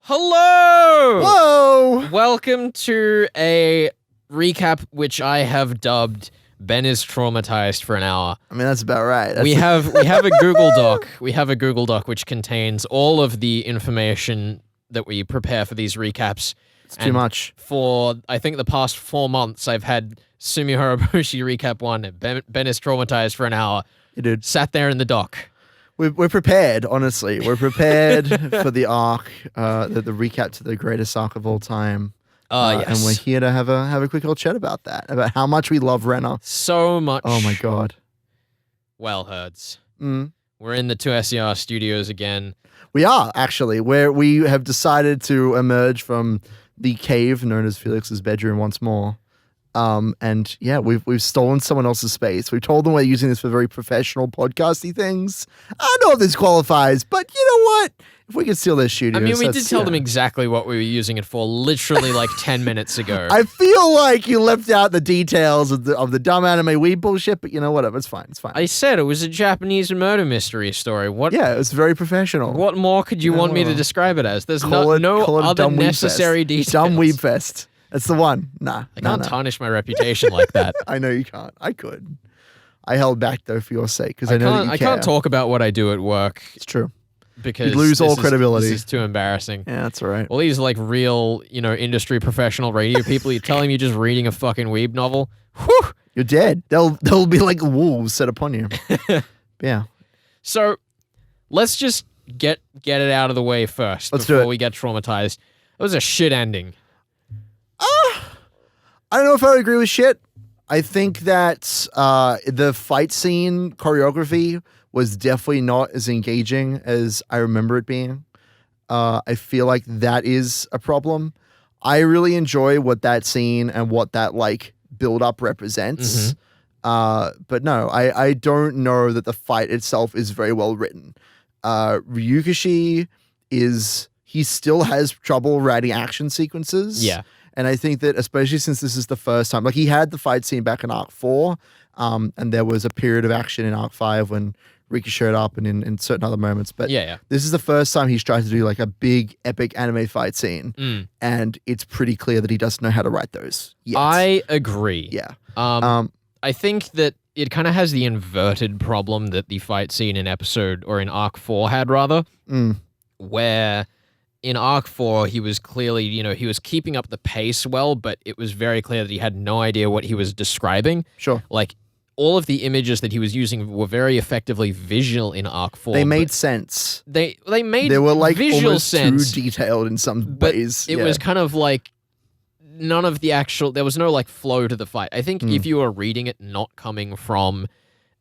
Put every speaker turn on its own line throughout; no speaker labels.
Hello!
Whoa!
Welcome to a recap which I have dubbed Ben is traumatized for an hour.
I mean, that's about right.
We have a Google Doc. We have a Google Doc which contains all of the information that we prepare for these recaps.
It's too much.
For, I think, the past 4 months, I've had Sumi Horoboshi recap 1. Ben is traumatized for an hour.
You did.
Sat there in the doc.
We're prepared, honestly. We're prepared for the arc, the recap to the greatest arc of all time.
Yes.
And we're here to have a quick little chat about that, about how much we love Renner.
So much.
Oh my god.
Well, Herds. We're in the 2SER studios again.
We are, actually, where we have decided to emerge from the cave known as Felix's bedroom once more. And yeah, we've stolen someone else's space. We told them we're using this for very professional podcasty things. I don't know if this qualifies, but you know what? If we could steal their studios,
I mean, we did tell them exactly what we were using it for literally like 10 minutes ago.
I feel like you left out the details of the dumb anime weed bullshit, but you know, whatever. It's fine. It's fine.
I said it was a Japanese murder mystery story. What?
Yeah, it was very professional.
What more could you want me to describe it as? There's
Call it
other necessary details.
Dumb Weeb Fest. That's the one. Nah.
I can't tarnish my reputation like that.
I know you can't. I could. I held back though for your sake because I know that you
I
care.
can't talk about what I do at work.
It's true.
Because
you'd lose all credibility.
This is too embarrassing.
Yeah, that's all right.
All these like real, industry professional radio people, you're telling me you're just reading a fucking weeb novel? Whew!
You're dead. They'll be like wolves set upon you. Yeah.
So let's just get it out of the way first before we get traumatized. It was a shit ending.
I don't know if I would agree with shit. I think that the fight scene choreography was definitely not as engaging as I remember it being. I feel like that is a problem. I really enjoy what that scene and what that like build up represents. But no, I don't know that the fight itself is very well written. Ryukishi he still has trouble writing action sequences.
Yeah.
And I think that especially since this is the first time, like he had the fight scene back in Arc 4, and there was a period of action in Arc 5 when Riki showed up and in certain other moments. But this is the first time he's tried to do like a big epic anime fight scene. And it's pretty clear that he doesn't know how to write those yet.
I agree.
Yeah.
I think that it kind of has the inverted problem that the fight scene in Arc 4 had rather, where in Arc 4, he was clearly, he was keeping up the pace well, but it was very clear that he had no idea what he was describing.
Sure.
Like, all of the images that he was using were very effectively visual in Arc 4.
They made sense.
They made
They were like
visual
almost
sense,
too detailed in some ways.
It was kind of like none of the actual, there was no like flow to the fight. I think if you were reading it not coming from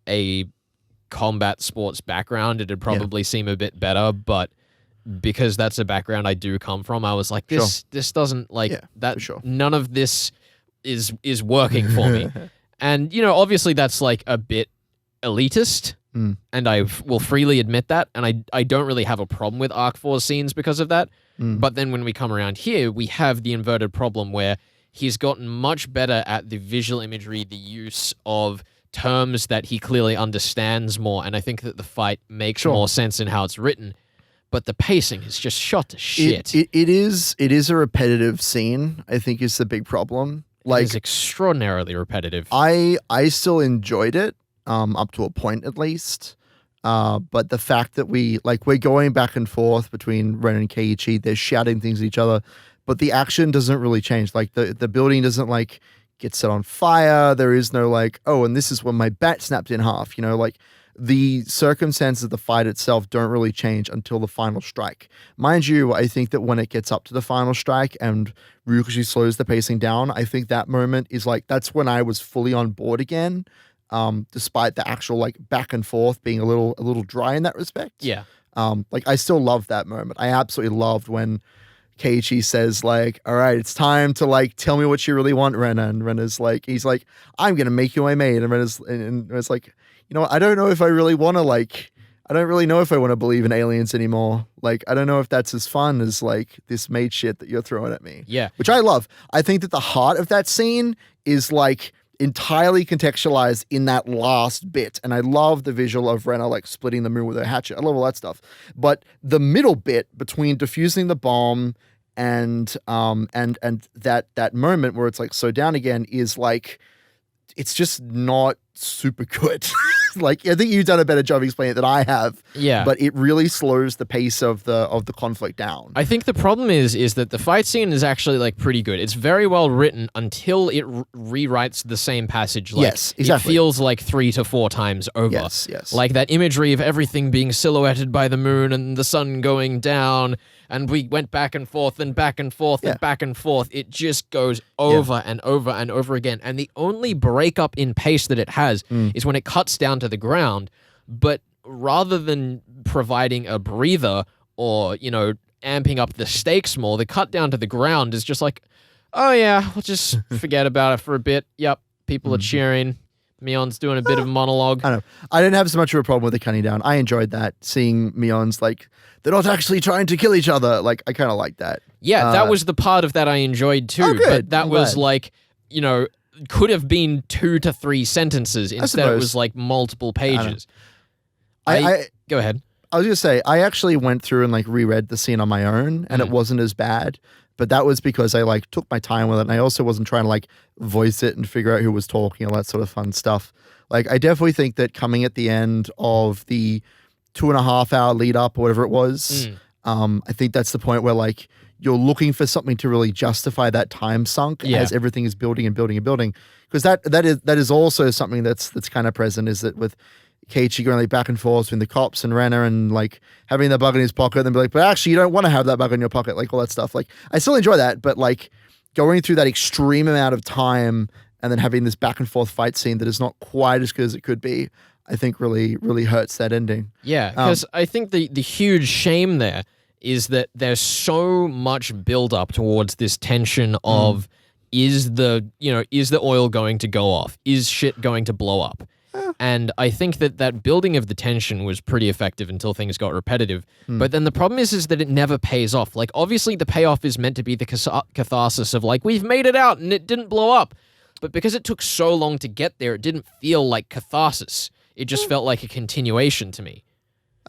a combat sports background, it'd probably seem a bit better, but because that's a background I do come from, I was like, this doesn't like that. Sure. None of this is working for me. And, obviously that's like a bit elitist, and I will freely admit that, and I don't really have a problem with Arc 4 scenes because of that. But then when we come around here, we have the inverted problem where he's gotten much better at the visual imagery, the use of terms that he clearly understands more, and I think that the fight makes more sense in how it's written. But the pacing is just shot to shit.
It is a repetitive scene, I think is the big problem. Like,
it's extraordinarily repetitive.
I still enjoyed it, up to a point at least. But the fact that we're going back and forth between Ren and Keiichi, they're shouting things at each other, but the action doesn't really change. Like the building doesn't like get set on fire. There is no like, oh, and this is when my bat snapped in half, the circumstances of the fight itself don't really change until the final strike. Mind you, I think that when it gets up to the final strike and Ryukishi slows the pacing down, I think that moment is like, that's when I was fully on board again, despite the actual like back and forth being a little dry in that respect.
Yeah.
I still love that moment. I absolutely loved when Keiichi says like, all right, it's time to like, tell me what you really want, Rena. And Rena's like, he's like, I'm going to make you my maid. And Rena's like, I don't know if I really want to I don't really know if I want to believe in aliens anymore. Like, I don't know if that's as fun as like this maid shit that you're throwing at me.
Yeah.
Which I love. I think that the heart of that scene is like entirely contextualized in that last bit. And I love the visual of Renna like splitting the moon with her hatchet. I love all that stuff. But the middle bit between defusing the bomb and that moment where it's like so down again is like, it's just not super good. Like, I think you've done a better job explaining it than I have.
Yeah.
But it really slows the pace of the conflict down.
I think the problem is that the fight scene is actually like pretty good. It's very well written until it rewrites the same passage. Like,
yes, exactly.
It feels like 3 to 4 times over.
Yes.
Like that imagery of everything being silhouetted by the moon and the sun going down, and we went back and forth and back and forth and back and forth. It just goes over and over and over again. And the only breakup in pace that it has is when it cuts down to the ground. But rather than providing a breather or, you know, amping up the stakes more, the cut down to the ground is just like, oh yeah, we'll just forget about it for a bit. Yep, people are cheering. Mion's doing a bit of a monologue.
I don't know. I didn't have so much of a problem with it cutting down. I enjoyed that, seeing Mion's like, they're not actually trying to kill each other. Like, I kind of like that.
Yeah, that was the part of that I enjoyed too.
Oh, good.
But that
I'm
was
glad.
like, you know, could have been 2 to 3 sentences. Instead, it was like multiple pages. Go ahead.
I was going to say, I actually went through and like reread the scene on my own, and it wasn't as bad. But that was because I like took my time with it, and I also wasn't trying to like voice it and figure out who was talking, all that sort of fun stuff. Like, I definitely think that coming at the end of the 2.5 hour lead up or whatever it was, I think that's the point where like you're looking for something to really justify that time sunk as everything is building and building and building. Because that is also something that's kind of present, is that with Keiichi going like back and forth between the cops and Renner and like having the bug in his pocket and then be like, but actually you don't want to have that bug in your pocket, like all that stuff. Like, I still enjoy that, but like going through that extreme amount of time and then having this back and forth fight scene that is not quite as good as it could be, I think really, really hurts that ending. Yeah.
Because I think the huge shame there is that there's so much build up towards this tension of is the oil going to go off? Is shit going to blow up? And I think that building of the tension was pretty effective until things got repetitive. But then the problem is that it never pays off. Like, obviously the payoff is meant to be the catharsis of like, we've made it out and it didn't blow up. But because it took so long to get there, it didn't feel like catharsis. It just felt like a continuation to me.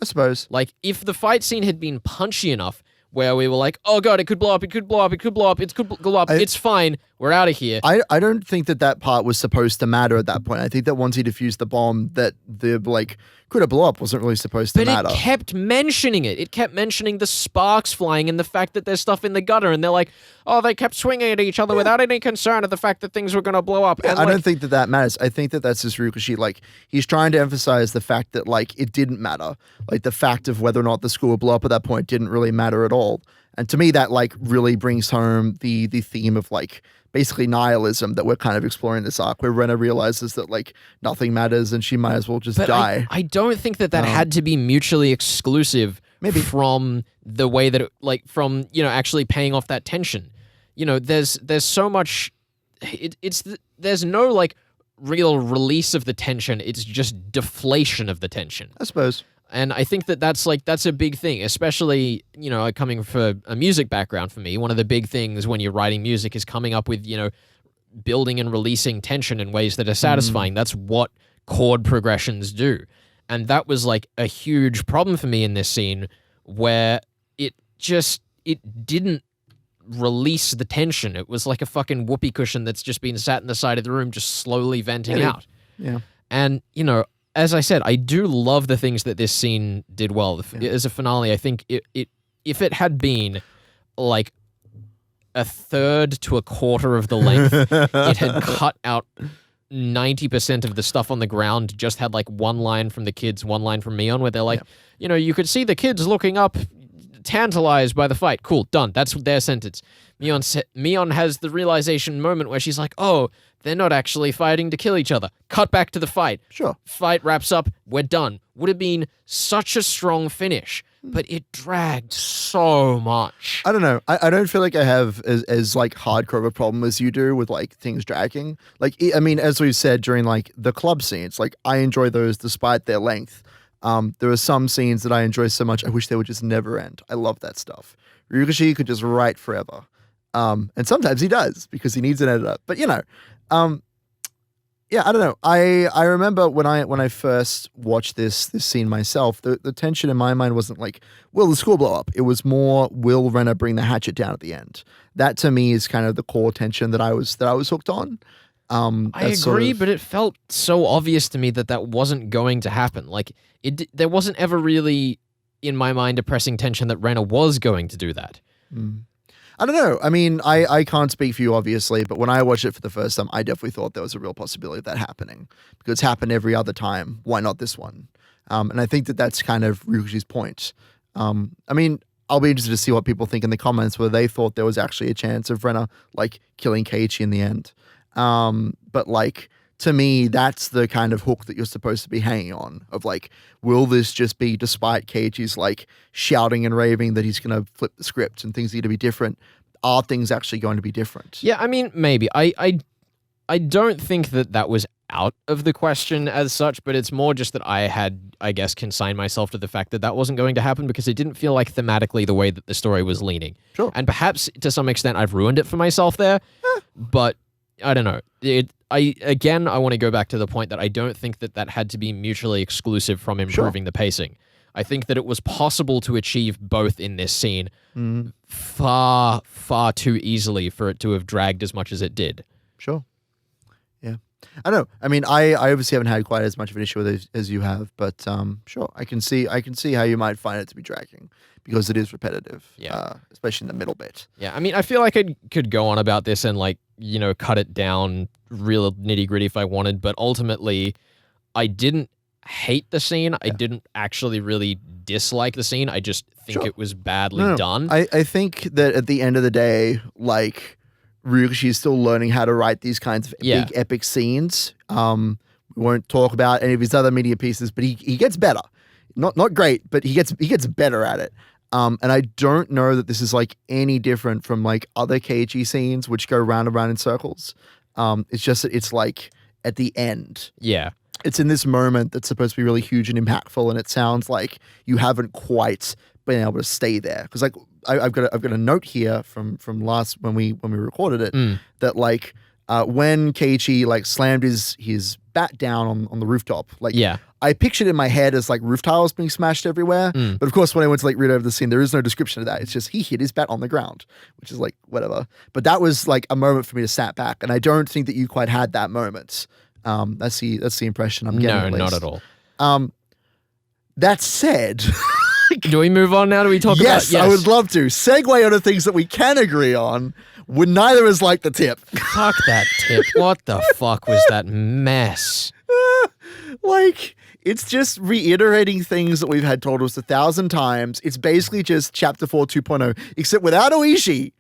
I suppose.
Like, if the fight scene had been punchy enough, where we were like, oh god, it could blow up, it could blow up, it could blow up, it could blow up, it's fine, we're out of here.
I don't think that part was supposed to matter at that point. I think that once he defused the bomb, that the like could have blown up wasn't really supposed to matter.
But it kept mentioning it. It kept mentioning the sparks flying and the fact that there's stuff in the gutter, and they're like, oh, they kept swinging at each other without any concern of the fact that things were going to blow up.
Yeah,
and
I don't think that matters. I think that's just Higurashi. Like, he's trying to emphasize the fact that like it didn't matter. Like, the fact of whether or not the school would blow up at that point didn't really matter at all. And to me, that like really brings home the theme of like basically nihilism that we're kind of exploring this arc, where Renna realizes that like nothing matters and she might as well just die.
I don't think that had to be mutually exclusive from the way that it, like, from, you know, actually paying off that tension. You know, there's so much, there's no like real release of the tension. It's just deflation of the tension,
I suppose.
And I think that's a big thing, especially, you know, coming from a music background for me. One of the big things when you're writing music is coming up with, you know, building and releasing tension in ways that are satisfying. That's what chord progressions do. And that was like a huge problem for me in this scene, where it didn't release the tension. It was like a fucking whoopee cushion that's just been sat in the side of the room, just slowly venting out.
Yeah.
And, you know, as I said, I do love the things that this scene did well. As a finale, I think if it had been like a third to a quarter of the length, it had cut out 90% of the stuff on the ground, just had like one line from the kids, one line from Mion, where they're like, you know, you could see the kids looking up, tantalized by the fight. Cool, done. That's their sentence. Mion has the realization moment where she's like, oh, they're not actually fighting to kill each other. Cut back to the fight.
Sure.
Fight wraps up. We're done. Would have been such a strong finish, but it dragged so much.
I don't know. I don't feel like I have as like hardcore of a problem as you do with like things dragging. Like, I mean, as we've said during like the club scenes, like I enjoy those despite their length. There are some scenes that I enjoy so much, I wish they would just never end. I love that stuff. Higurashi could just write forever. And sometimes he does because he needs an editor. But, you know, Yeah, I don't know. I remember when I first watched this scene myself, the tension in my mind wasn't like, will the school blow up? It was more, will Renna bring the hatchet down at the end? That to me is kind of the core tension that I was hooked on.
I agree, but it felt so obvious to me that that wasn't going to happen. Like there wasn't ever really in my mind a pressing tension that Renna was going to do that.
I don't know. I mean, I can't speak for you, obviously, but when I watched it for the first time, I definitely thought there was a real possibility of that happening. Because it's happened every other time. Why not this one? And I think that that's kind of Ryuki's point. I mean, I'll be interested to see what people think in the comments, whether they thought there was actually a chance of Renna, like, killing Keiichi in the end. But, like, to me, that's the kind of hook that you're supposed to be hanging on, of like, will this just be, despite Keiichi's like shouting and raving that he's going to flip the script and things need to be different, are things actually going to be different?
Yeah, I mean, maybe. I don't think that was out of the question as such, but it's more just that I had, I guess, consigned myself to the fact that wasn't going to happen because it didn't feel like thematically the way that the story was leaning.
Sure.
And perhaps to some extent I've ruined it for myself there, but I don't know. I want to go back to the point that I don't think that had to be mutually exclusive from improving the pacing. I think that it was possible to achieve both in this scene far, far too easily for it to have dragged as much as it did.
Sure. Yeah. I don't know. I mean, I obviously haven't had quite as much of an issue with it as you have, but sure, I can see how you might find it to be dragging because it is repetitive.
Yeah.
Especially in the middle bit.
Yeah. I mean, I feel like I could go on about this and like, cut it down real nitty gritty if I wanted, but ultimately I didn't hate the scene. I didn't actually really dislike the scene. I just think it was badly done.
I think that at the end of the day, like, Ryukishi is still learning how to write these kinds of big epic scenes. We won't talk about any of his other media pieces, but he gets better. Not great, but he gets better at it. And I don't know that this is like any different from like other Keiichi scenes which go round and round in circles. It's just that it's like at the end.
Yeah.
It's in this moment that's supposed to be really huge and impactful, and it sounds like you haven't quite been able to stay there. Because like I've got a note here from last when we recorded it that like when Keiichi like slammed his bat down on the rooftop, like I pictured in my head as like roof tiles being smashed everywhere. But of course, when I went to like read over the scene, there is no description of that. It's just he hit his bat on the ground, which is like whatever. But that was like a moment for me to sat back, and I don't think that you quite had that moment. That's the impression I'm getting.
No, not at all.
That said,
do we move on now? Do we talk about?
Yes, I would love to segue onto things that we can agree on. When neither of us like the tip.
Fuck that tip. What the fuck was that mess?
Like, it's just reiterating things that we've had told us 1,000 times. It's basically just Chapter 4 2.0, except without Oishi.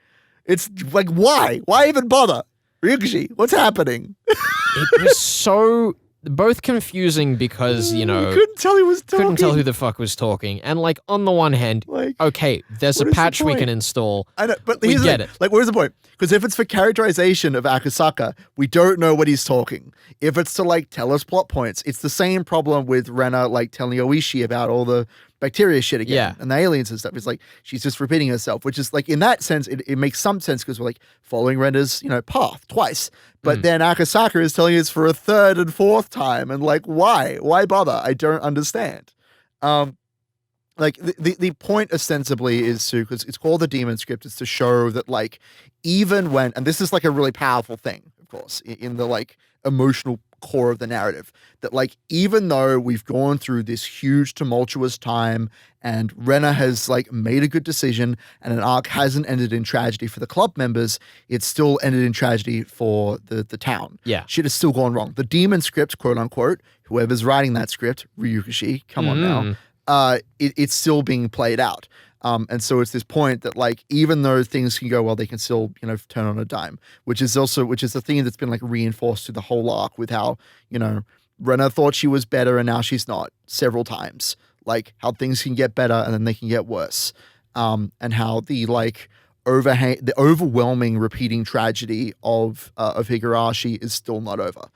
It's like, why? Why even bother? Ryukishi, what's happening?
It was so both confusing because,
you couldn't tell he was talking.
Couldn't tell who the fuck was talking. And like on the one hand, like, okay, there's a patch we can install.
I know, but
we get it.
Like, where's the point? Because if it's for characterization of Akasaka, we don't know what he's talking. If it's to like tell us plot points, it's the same problem with Renna like telling Oishi about all the bacteria shit again and the aliens and stuff. It's like she's just repeating herself, which is like in that sense it makes some sense because we're like following Renna's path twice, but then Akasaka is telling us for a third and fourth time, and like why bother? I don't understand. Like the point ostensibly is to, because it's called the demon script, is to show that like even when, and this is like a really powerful thing of course in the like emotional core of the narrative, that like even though we've gone through this huge tumultuous time and Renna has like made a good decision and an arc hasn't ended in tragedy for the club members, it's still ended in tragedy for the town. Shit has still gone wrong. The demon script, quote unquote, whoever's writing that script, Ryukishi, come on now, it's still being played out. And so it's this point that like, even though things can go well, they can still, turn on a dime, which is the thing that's been like reinforced through the whole arc with how, Renna thought she was better and now she's not several times, like how things can get better and then they can get worse. And how the like the overwhelming repeating tragedy of Higurashi is still not over.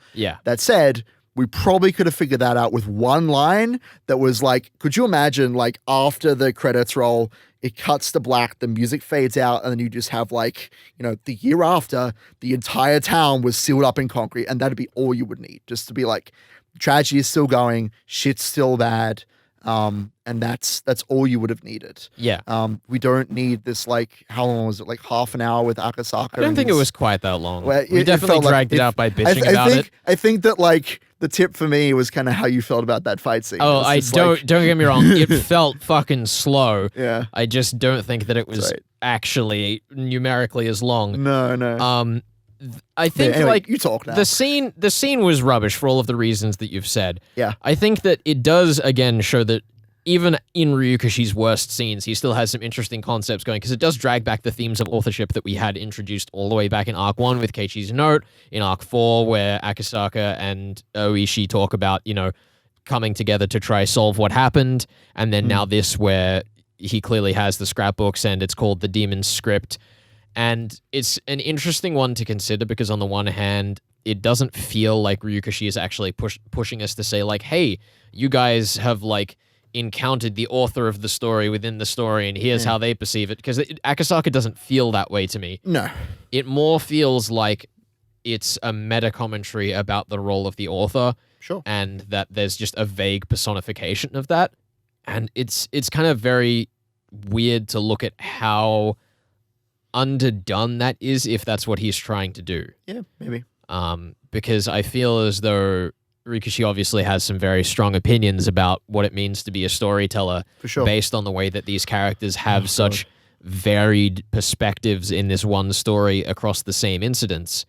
That said, we probably could have figured that out with one line that was like, could you imagine like after the credits roll, it cuts to black, the music fades out, and then you just have like, the year after, the entire town was sealed up in concrete, and that'd be all you would need, just to be like, tragedy is still going, shit's still bad, and that's all you would have needed.
Yeah.
We don't need this, like, how long was it? Like half an hour with Akasaka.
I don't think it was quite that long.
Well,
we definitely dragged it out by bitching about it.
I think that, like, the tip for me was kind of how you felt about that fight scene.
Oh, don't get me wrong. It felt fucking slow.
Yeah.
I just don't think that it was actually numerically as long.
No.
I think
anyway, you talk now.
The scene was rubbish for all of the reasons that you've said.
Yeah.
I think that it does again show that even in Ryukashi's worst scenes, he still has some interesting concepts going, because it does drag back the themes of authorship that we had introduced all the way back in Arc 1 with Keiichi's note, in Arc 4 where Akasaka and Oishi talk about, coming together to try solve what happened, and then now this where he clearly has the scrapbooks and it's called the Demon's Script. And it's an interesting one to consider because on the one hand, it doesn't feel like Ryukashi is actually pushing us to say like, hey, you guys have like encountered the author of the story within the story and here's how they perceive it. Because Akasaka doesn't feel that way to me.
No.
It more feels like it's a meta commentary about the role of the author.
Sure.
And that there's just a vague personification of that. And it's kind of very weird to look at how underdone that is, if that's what he's trying to do.
Yeah, maybe.
Because I feel as though Ryukashi obviously has some very strong opinions about what it means to be a storyteller,
for sure,
based on the way that these characters have such varied perspectives in this one story across the same incidents.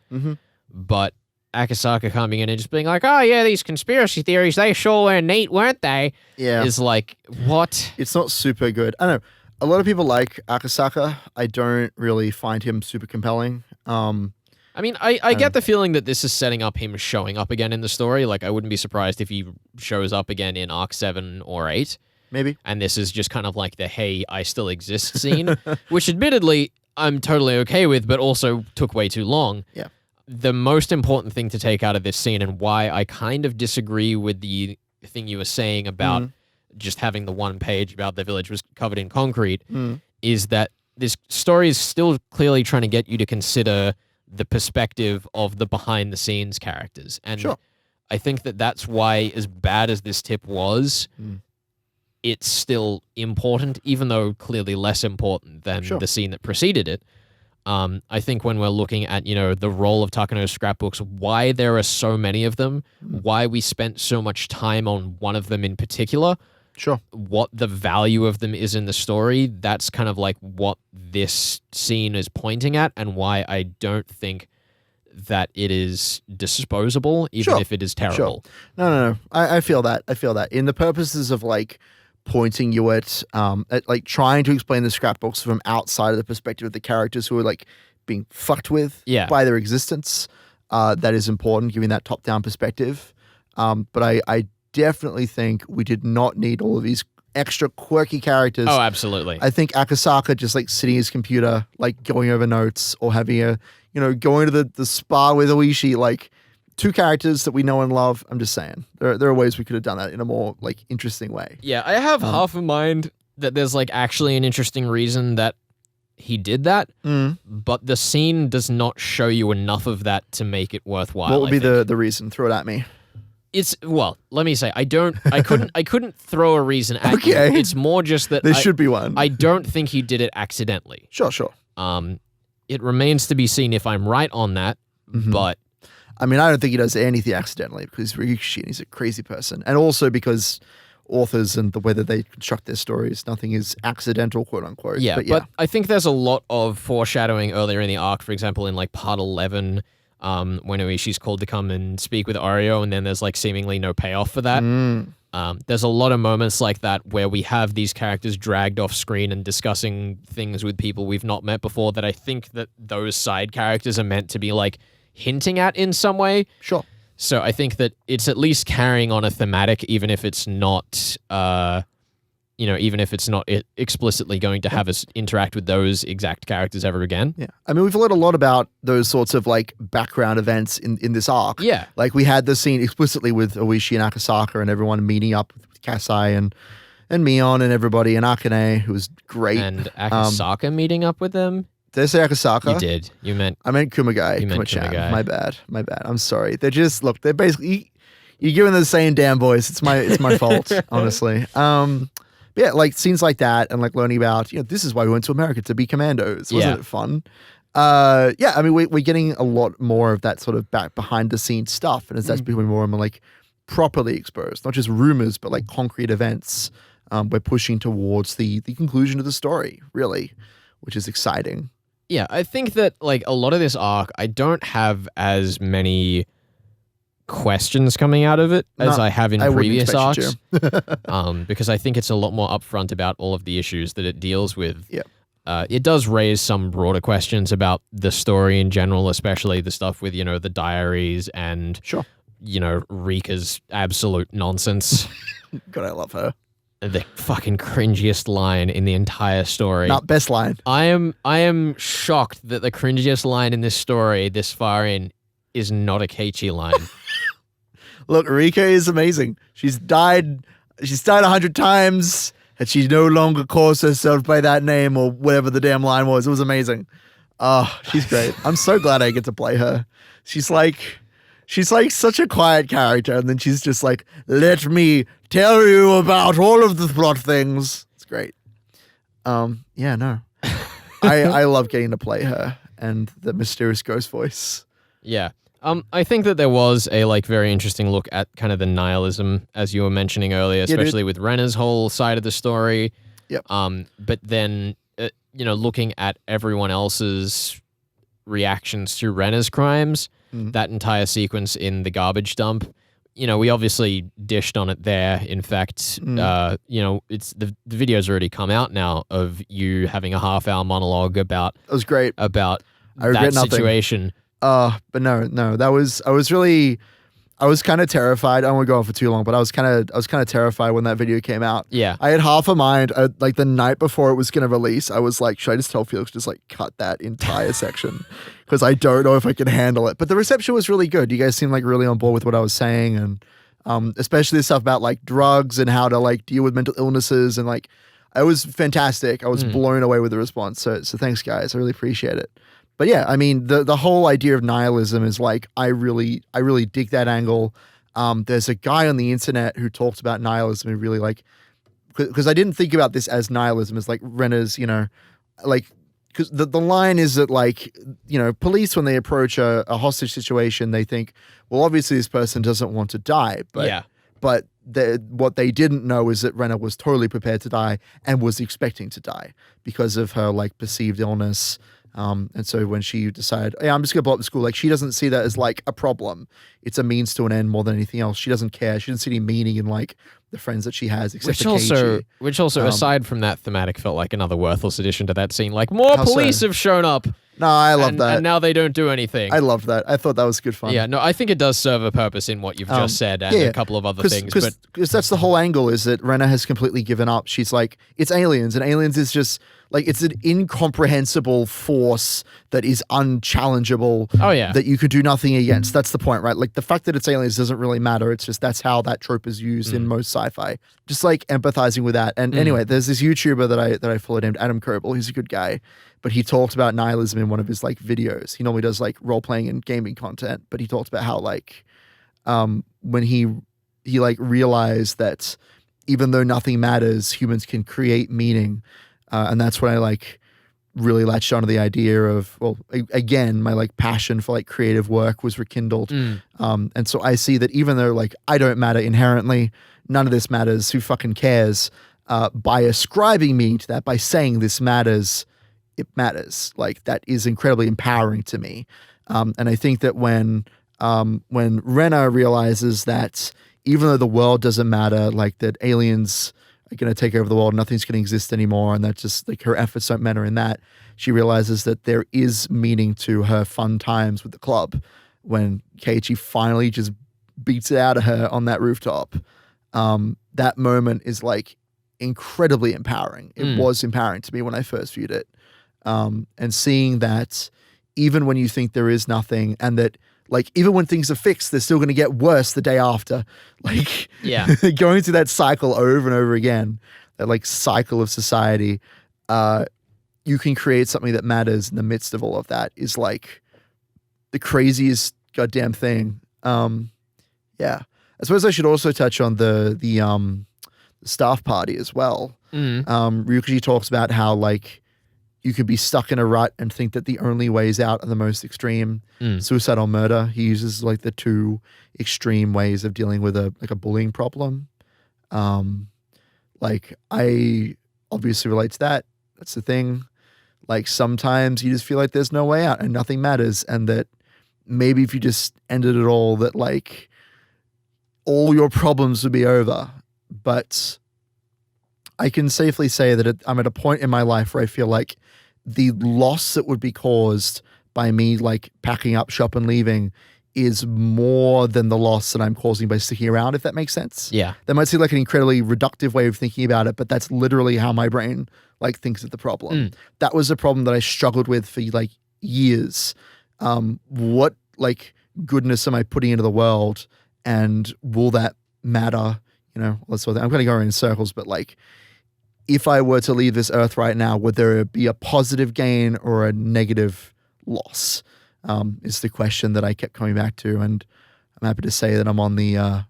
But Akasaka coming in and just being like, oh yeah, these conspiracy theories, they sure were neat, weren't they?
Yeah.
Is like, what?
It's not super good. I don't know. A lot of people like Akasaka. I don't really find him super compelling.
I mean, I get the feeling that this is setting up him showing up again in the story. Like, I wouldn't be surprised if he shows up again in Arc 7 or 8.
Maybe.
And this is just kind of like the, hey, I still exist scene, which admittedly I'm totally okay with, but also took way too long.
Yeah.
The most important thing to take out of this scene, and why I kind of disagree with the thing you were saying about just having the one page about the village was covered in concrete, is that this story is still clearly trying to get you to consider the perspective of the behind-the-scenes characters. And I think that that's why, as bad as this tip was, it's still important, even though clearly less important than the scene that preceded it. I think when we're looking at, the role of Takano's scrapbooks, why there are so many of them, why we spent so much time on one of them in particular, what the value of them is in the story, that's kind of like what this scene is pointing at, and why I don't think that it is disposable, even if it is terrible.
No. I feel that. In the purposes of like pointing you at like trying to explain the scrapbooks from outside of the perspective of the characters who are like being fucked with by their existence, that is important, giving that top-down perspective. But I definitely think we did not need all of these extra quirky characters.
Oh, absolutely.
I think Akasaka just like sitting at his computer, like going over notes, or having a, going to the spa with Oishi, like two characters that we know and love. I'm just saying there are ways we could have done that in a more like interesting way.
Yeah, I have half a mind that there's like actually an interesting reason that he did that, but the scene does not show you enough of that to make it worthwhile.
What would be the reason? Throw it at me.
It's, well, let me say, I couldn't throw a reason at you. It's more just that
there should be one.
I don't think he did it accidentally.
Sure.
It remains to be seen if I'm right on that, but
I mean, I don't think he does anything accidentally, because Ryukashi, and he's a crazy person. And also because authors and the way that they construct their stories, nothing is accidental, quote unquote.
Yeah, but I think there's a lot of foreshadowing earlier in the arc, for example, in like part 11, when Oishi's called to come and speak with Oreo, and then there's like seemingly no payoff for that. There's a lot of moments like that where we have these characters dragged off screen and discussing things with people we've not met before, that I think that those side characters are meant to be like hinting at in some way.
Sure.
So I think that it's at least carrying on a thematic, even if it's not, explicitly going to have us interact with those exact characters ever again.
Yeah. I mean, we've learned a lot about those sorts of like background events in this arc.
Yeah.
Like we had the scene explicitly with Oishi and Akasaka and everyone meeting up with Kasai and and Mion and everybody, and Akane, who was great.
And Akasaka meeting up with them.
Did I say Akasaka?
You did.
I meant Kumagai.
You meant
Kuma-chan.
Kumagai.
My bad. I'm sorry. They're basically you're giving the same damn voice. It's my fault, honestly. Yeah, like scenes like that, and like learning about this is why we went to America, to be commandos. Wasn't it fun? Yeah, I mean we're getting a lot more of that sort of back behind the scenes stuff, and as that's becoming more and more like properly exposed, not just rumors but like concrete events, we're pushing towards the conclusion of the story, really, which is exciting.
Yeah, I think that like a lot of this arc, I don't have as many questions coming out of it as I have in previous arcs. Because I think it's a lot more upfront about all of the issues that it deals with.
Yeah.
It does raise some broader questions about the story in general, especially the stuff with, the diaries and, Rika's absolute nonsense.
God, I love her.
The fucking cringiest line in the entire story.
Not best line.
I am shocked that the cringiest line in this story this far in is not a Keiichi line.
Look, Rika is amazing. She's died 100 times, and she no longer calls herself by that name or whatever the damn line was. It was amazing. Oh, she's great. I'm so glad I get to play her. She's like such a quiet character, and then she's just like, let me tell you about all of the plot things. It's great. Yeah, no. I love getting to play her and the mysterious ghost voice.
Yeah. I think that there was a very interesting look at kind of the nihilism, as you were mentioning earlier, especially with Rena's whole side of the story.
Yep.
But then, looking at everyone else's reactions to Rena's crimes, that entire sequence in the garbage dump, we obviously dished on it there. In fact, it's the video's already come out now of you having a half-hour monologue about.
It was great.
About
I regret
that situation.
But no, I was kind of terrified. I don't want to go on for too long, but I was kind of terrified when that video came out.
Yeah.
I had half a mind, like the night before it was going to release, I was like, should I just tell Felix, just like cut that entire section? Because I don't know if I can handle it. But the reception was really good. You guys seemed like really on board with what I was saying. And especially the stuff about like drugs and how to like deal with mental illnesses. And like, it was fantastic. I was blown away with the response. So thanks guys. I really appreciate it. But yeah, I mean, the whole idea of nihilism is like, I really dig that angle. There's a guy on the internet who talks about nihilism and really like, because I didn't think about this as nihilism, as like Rena's, like, because the line is that like, police, when they approach a hostage situation, they think, well, obviously this person doesn't want to die. But
yeah.
But what they didn't know is that Rena was totally prepared to die and was expecting to die because of her like perceived illness. And so when she decided, hey, I'm just gonna blow up the school, like she doesn't see that as like a problem. It's a means to an end more than anything else. She doesn't care. She doesn't see any meaning in like the friends that she has, except for Keiichi.
Which also, aside from that thematic, felt like another worthless addition to that scene. Like more police have shown up.
No, I love that.
And now they don't do anything.
I love that. I thought that was good fun.
Yeah, no, I think it does serve a purpose in what you've just said and a couple of other things.
Because that's the whole angle, is that Rena has completely given up. She's like, it's aliens, and aliens is just like, it's an incomprehensible force that is unchallengeable.
Oh, yeah.
That you could do nothing against. That's the point, right? Like the fact that it's aliens doesn't really matter. It's just that's how that trope is used in most sci-fi. Just like empathizing with that. And anyway, there's this YouTuber that I follow named Adam Kerbal. He's a good guy. But he talked about nihilism in one of his like videos. He normally does like role playing and gaming content, but he talked about how like when he like realized that even though nothing matters, humans can create meaning, and that's when I like really latched onto the idea of, well, again, my like passion for like creative work was rekindled, and so I see that even though like I don't matter inherently, none of this matters. Who fucking cares? By ascribing meaning to that, by saying this matters. It matters. Like that is incredibly empowering to me. And I think that when Rena realizes that even though the world doesn't matter, like that aliens are going to take over the world, nothing's going to exist anymore, and that just like her efforts don't matter in that, she realizes that there is meaning to her fun times with the club when Keiichi finally just beats it out of her on that rooftop. That moment is like incredibly empowering. It was empowering to me when I first viewed it. And seeing that even when you think there is nothing, and that like even when things are fixed, they're still going to get worse the day after. Like
yeah,
going through that cycle over and over again. that like cycle of society, you can create something that matters in the midst of all of that is like the craziest goddamn thing. Yeah. I suppose I should also touch on the staff party as well. Ryukishi talks about how like you could be stuck in a rut and think that the only ways out are the most extreme. Suicide or murder. He uses like the two extreme ways of dealing with a bullying problem. Like I obviously relate to that. That's the thing. Like sometimes you just feel like there's no way out and nothing matters, and that maybe if you just ended it all, that like all your problems would be over. But I can safely say that I'm at a point in my life where I feel like the loss that would be caused by me like packing up shop and leaving is more than the loss that I'm causing by sticking around, if that makes sense.
Yeah.
That might seem like an incredibly reductive way of thinking about it, but that's literally how my brain like thinks of the problem. That was a problem that I struggled with for like years. What like goodness am I putting into the world, and will that matter? You know, that's what I'm going to go in circles, but like if I were to leave this earth right now, would there be a positive gain or a negative loss? Is the question that I kept coming back to, and I'm happy to say that I'm on the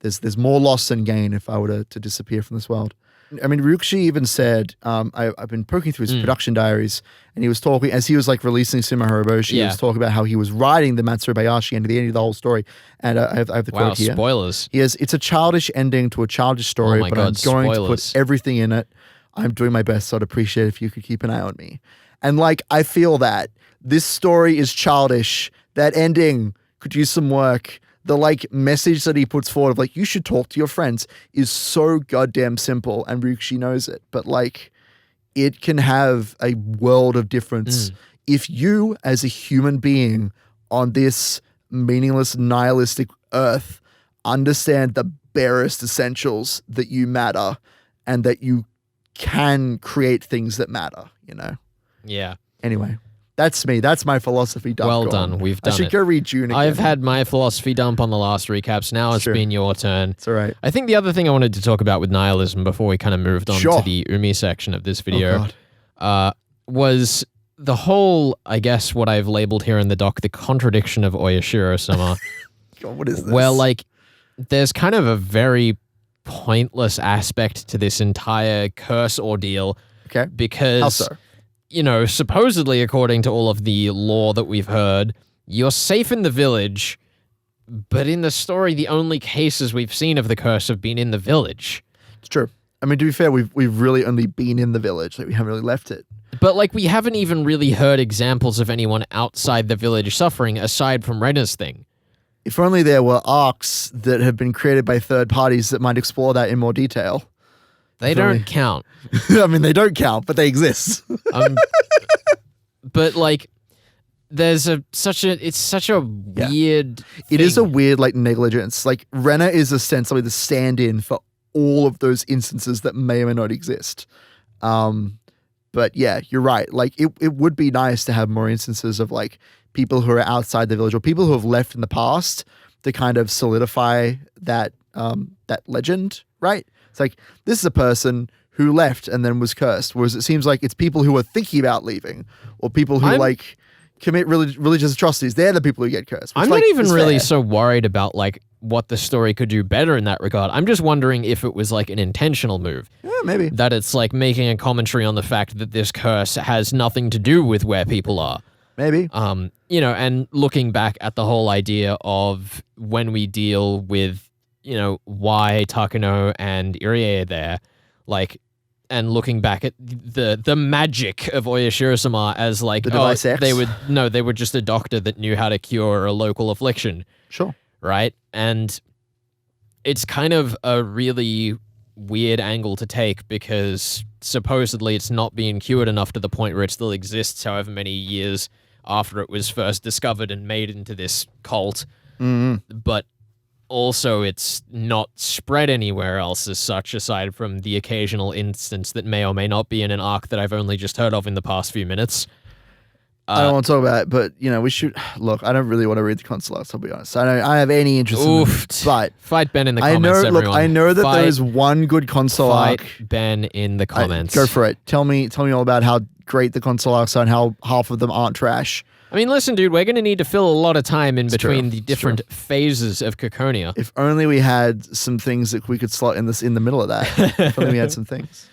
there's more loss than gain if I were to disappear from this world. I mean, Ryukishi even said, I've been poking through his production diaries, and he was talking, as he was like releasing Suma Horoboshi, he was talking about how he was writing the Matsurubayashi and the end of the whole story. And I have the quote here.
Spoilers.
Yes, it's a childish ending to a childish story,
Oh my
but
God,
I'm going
spoilers.
to put everything in it. I'm doing my best, so I'd appreciate it if you could keep an eye on me. And like, I feel that this story is childish. That ending could use some work. The like message that he puts forward of like, you should talk to your friends is so goddamn simple, and Ryukishi knows it, but like it can have a world of difference if you as a human being on this meaningless nihilistic earth understand the barest essentials, that you matter and that you can create things that matter, you know?
Yeah.
Anyway. That's me. That's my philosophy dump.
Well done. We've done
I should
it.
go read June again.
I've had my philosophy dump on the last recaps. Now it's been your turn.
It's all right.
I think the other thing I wanted to talk about with nihilism before we kind of moved on to the Umi section of this video was the whole, I guess, what I've labeled here in the doc, the contradiction of Oyashiro-sama.
God, what is this?
Well, like, there's kind of a very pointless aspect to this entire curse ordeal.
Okay.
Because...
How so?
You know, supposedly, according to all of the lore that we've heard, you're safe in the village, but in the story, the only cases we've seen of the curse have been in the village.
It's true. I mean, to be fair, we've really only been in the village. Like, we haven't really left it.
But, like, we haven't even really heard examples of anyone outside the village suffering, aside from Rena's thing.
If only there were arcs that have been created by third parties that might explore that in more detail.
They don't count.
I mean, they don't count, but they exist.
But like, there's such a weird.
It is a weird like negligence. Like Rena is ostensibly the stand-in for all of those instances that may or may not exist. But yeah, you're right. Like it would be nice to have more instances of like people who are outside the village or people who have left in the past to kind of solidify that that legend, right? It's like, this is a person who left and then was cursed, whereas it seems like it's people who are thinking about leaving or people who like commit religious atrocities. They're the people who get cursed.
I'm not even really so worried about like what the story could do better in that regard. I'm just wondering if it was like an intentional move.
Yeah, maybe.
That it's like making a commentary on the fact that this curse has nothing to do with where people are.
Maybe.
You know, and looking back at the whole idea of when we deal with, you know, why Takano and Irie are there, like, and looking back at the magic of Oyashiro-sama as like,
the device X?
they were just a doctor that knew how to cure a local affliction.
Sure.
Right? And it's kind of a really weird angle to take because supposedly it's not being cured enough to the point where it still exists however many years after it was first discovered and made into this cult. But also, it's not spread anywhere else as such, aside from the occasional instance that may or may not be in an arc that I've only just heard of in the past few minutes.
I don't want to talk about it, but we should look. I don't really want to read the console arcs. I'll be honest. I don't have any interest in it, but
fight Ben in the comments.
I know that there is one good console arc.
Fight Ben in the comments.
Go for it. Tell me all about how great the console arcs are and how half of them aren't trash.
I mean, listen, dude, we're going to need to fill a lot of time in between the different phases of Caconia.
If only we had some things that we could slot in the middle of that. If only we had some things.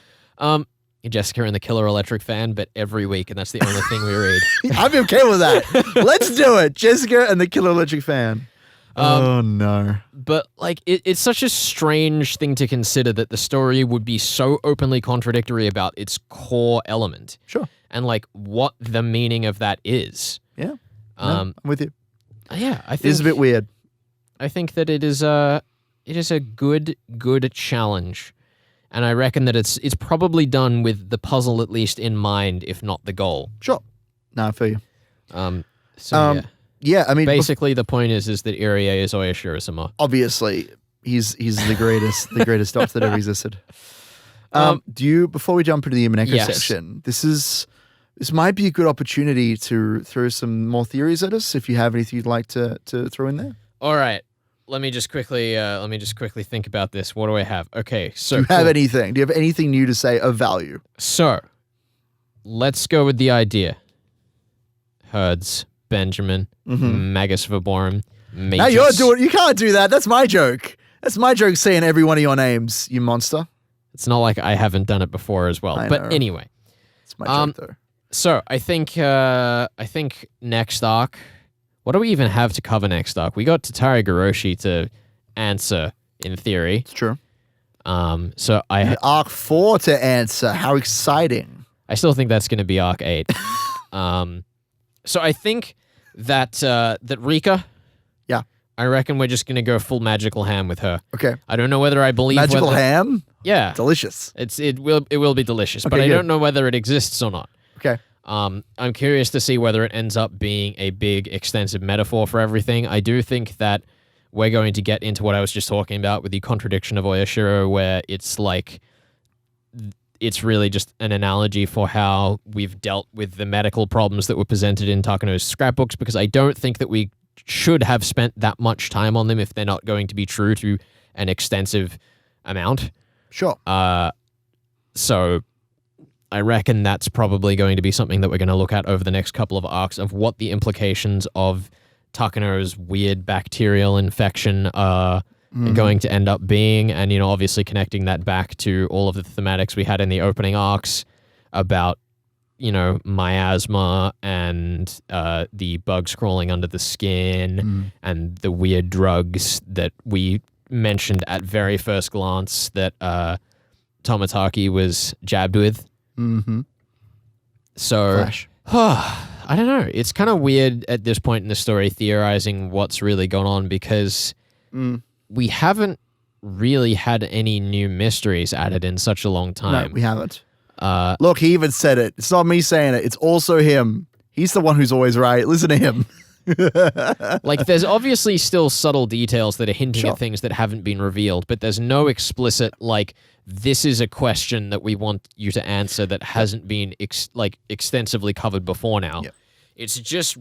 Jessica and the Killer Electric fan, but every week, and that's the only thing we read.
I'm okay with that. Let's do it. Jessica and the Killer Electric fan. Oh, no.
But, it's such a strange thing to consider that the story would be so openly contradictory about its core element.
Sure.
And, what the meaning of that is.
Yeah. I'm with you.
Yeah, I think...
It is a bit weird.
I think that it is a good challenge. And I reckon that it's probably done with the puzzle at least in mind, if not the goal.
Sure. No, I feel you.
Yeah.
Yeah, I mean...
Basically, the point is that Irie is Oyashiro-sama.
Obviously, he's the greatest doctor that ever existed. Before we jump into the Imaneko section, this might be a good opportunity to throw some more theories at us, if you have anything you'd like to throw in there.
All right. Let me just quickly think about this. What do I have? Okay, so
do you have anything? Do you have anything new to say of value?
So, let's go with the idea. Herds, Benjamin, Magus Verborum, Magus.
Now you're doing. You can't do that. That's my joke. That's my joke. Saying every one of your names, you monster.
It's not like I haven't done it before as well. But anyway,
it's my joke though.
So I think next arc. What do we even have to cover next arc? We got Tatari Higurashi to answer, in theory.
It's true.
So
arc 4 to answer. How exciting!
I still think that's going to be arc 8. So I think that Rika.
Yeah.
I reckon we're just going to go full magical ham with her.
Okay.
I don't know whether I believe
magical ham.
Yeah.
Delicious.
It will be delicious, but I don't know whether it exists or not.
Okay.
I'm curious to see whether it ends up being a big, extensive metaphor for everything. I do think that we're going to get into what I was just talking about with the contradiction of Oyashiro, where it's really just an analogy for how we've dealt with the medical problems that were presented in Takano's scrapbooks, because I don't think that we should have spent that much time on them if they're not going to be true to an extensive amount.
Sure.
So I reckon that's probably going to be something that we're going to look at over the next couple of arcs of what the implications of Takano's weird bacterial infection are going to end up being. And, obviously connecting that back to all of the thematics we had in the opening arcs about, miasma and the bugs crawling under the skin and the weird drugs that we mentioned at very first glance that Tomataki was jabbed with. Mm-hmm. So, I don't know. It's kind of weird at this point in the story theorizing what's really going on, because we haven't really had any new mysteries added in such a long time.
No, we haven't. Look, he even said it. It's not me saying it. It's also him. He's the one who's always right. Listen to him.
There's obviously still subtle details that are hinting at things that haven't been revealed, but there's no explicit, this is a question that we want you to answer that hasn't been extensively covered before now. Yep. It's just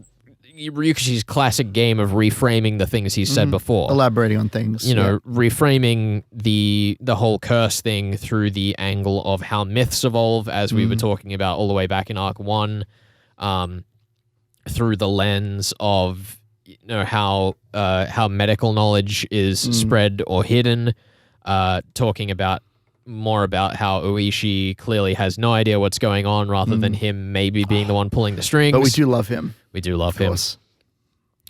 Ryukishi's classic game of reframing the things he's said before.
Elaborating on things.
Reframing the whole curse thing through the angle of how myths evolve, as we were talking about all the way back in Arc 1, through the lens of how medical knowledge is spread or hidden, talking more about how Uishi clearly has no idea what's going on, rather than him maybe being the one pulling the strings.
But we do love him.
We do love him.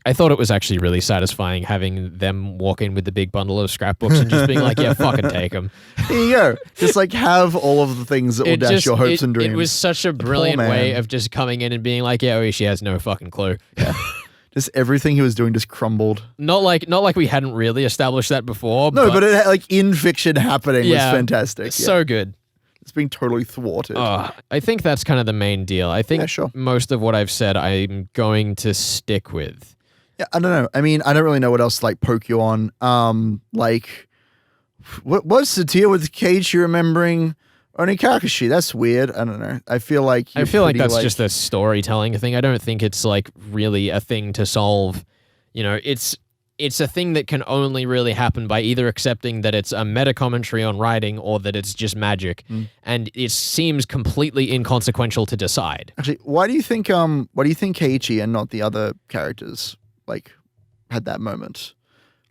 I thought it was actually really satisfying having them walk in with the big bundle of scrapbooks and just being like, yeah, fucking take them.
Here you go. Just have all of the things that will dash your hopes and dreams.
It was such a brilliant way of just coming in and being like, yeah, Uishi has no fucking clue.
Yeah. Just everything he was doing just crumbled.
Not like we hadn't really established that before.
No, but it in fiction happening was fantastic. Yeah.
So good.
It's being totally thwarted.
I think that's kind of the main deal. I think most of what I've said I'm going to stick with.
Yeah, I don't know. I mean, I don't really know what else to poke you on. What's the deal with Keiichi remembering Only Kakashi, that's weird. I don't know. I feel like
that's just a storytelling thing. I don't think it's like really a thing to solve. You know, it's a thing that can only really happen by either accepting that it's a meta commentary on writing or that it's just magic. And it seems completely inconsequential to decide.
Actually, why do you think Keiichi and not the other characters like had that moment?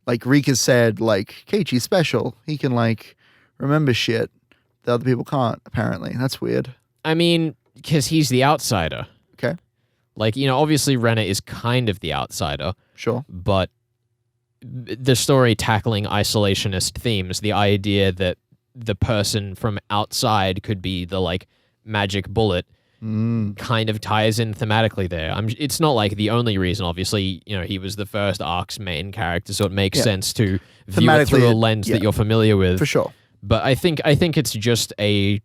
Like Rika said, like Keiichi's special. He can like remember shit that other people can't, apparently. That's weird.
I mean, because he's the outsider.
Okay.
Like, you know, obviously Rena is kind of the outsider.
Sure.
But the story tackling isolationist themes, the idea that the person from outside could be the, like, magic bullet kind of ties in thematically there. It's not, like, the only reason, obviously. You know, he was the first arc's main character, so it makes sense to view it through a lens that you're familiar with.
For sure.
But I think it's just a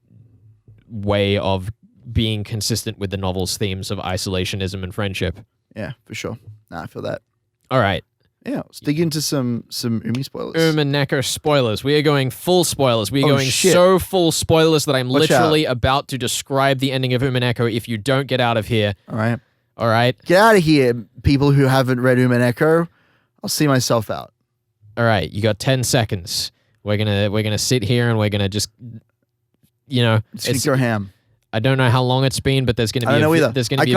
way of being consistent with the novel's themes of isolationism and friendship.
Yeah, for sure. Nah, I feel that.
All right.
Yeah, let's dig into some Umi spoilers.
Neko spoilers. We are going full spoilers. We are going so full spoilers that I'm literally about to describe the ending of Neko if you don't get out of here.
All right.
All right.
Get out of here, people who haven't read Neko. I'll see myself out.
All right. You got 10 seconds. We're gonna sit here and we're gonna just, you know,
it's your ham.
I don't know how long it's been, but there's gonna be
a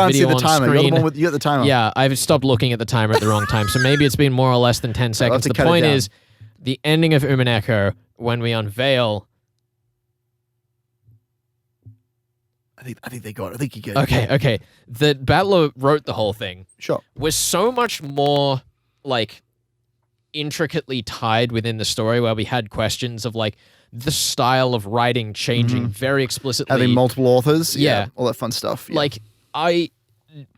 video on screen. You got the timer.
Yeah, I've stopped looking at the timer at the wrong time, so maybe it's been more or less than 10 seconds. The point is, the ending of Neko when we unveil.
I think they got it. I think you get
it. Okay. The Battler wrote the whole thing.
Sure.
Was so much more like intricately tied within the story, where we had questions of like the style of writing changing very explicitly,
having multiple authors, all that fun stuff.
Like